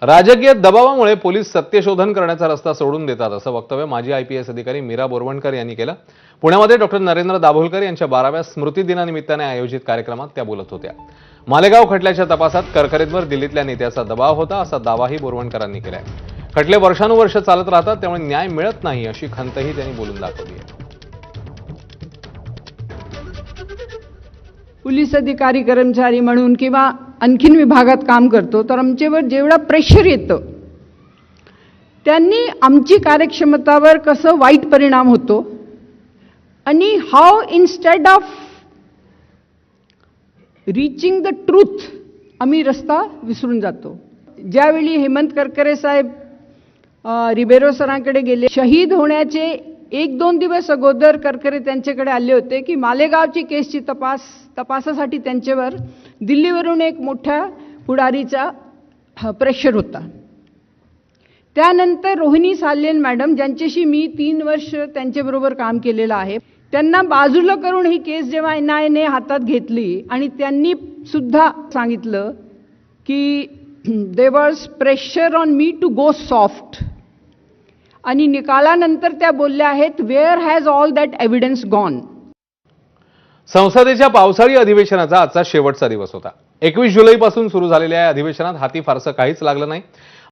राजकीय दबावामुळे पोलीस सत्यशोधन करण्याचा रस्ता सोडून देतात असं वक्तव्य माजी IPS अधिकारी मीरा बोरवणकर यांनी केलं। पुण्यामध्ये डॉक्टर नरेंद्र दाभोलकर यांच्या 12व्या स्मृती दिनानिमित्ताने आयोजित कार्यक्रमात त्या बोलत होत्या। मालेगाव खटल्याच्या तपासात करकरेंवर दिल्लीतल्या नेत्याचा दबाव होता असा दावाही बोरवणकरांनी केलाय। खटले वर्षानुवर्ष चालत राहतात त्यामुळे न्याय मिळत नाही अशी खंतही त्यांनी बोलून दाखवली आहे। पोलीस अधिकारी कर्मचारी म्हणून किंवा आणखीन विभागात काम करतो तर आमच्यावर जेवढा प्रेशर येतं त्यांनी आमची कार्यक्षमतावर कसं वाईट परिणाम होतो आणि how instead of reaching the truth आम्ही रस्ता विसरून जातो। ज्यावेळी हेमंत करकरे साहेब रिबेरो सरांकडे गेले, शहीद होण्याचे 1-2 दिवस अगोदर करकरे त्यांच्याकडे आले होते की मालेगावची केसची तपासासाठी त्यांच्यावर दिल्लीवरून एक मोठ्या पुढारीचा प्रेशर होता। त्यानंतर रोहिणी सालेन मॅडम ज्यांच्याशी मी 3 वर्ष त्यांच्याबरोबर काम केलेलं आहे, त्यांना बाजूला करून ही केस जेव्हा NIAने हातात घेतली आणि त्यांनी सुद्धा सांगितलं की there was pressure on me to go soft आणि निकालानंतर त्या बोलल्या आहेत where has all that evidence gone. संसदेच्या पावसाळी अधिवेशनाचा आजचा शेवटचा दिवस होता। 21 जुलैपासून सुरू झालेल्या या अधिवेशनात हाती फारसं काहीच लागलं नाही।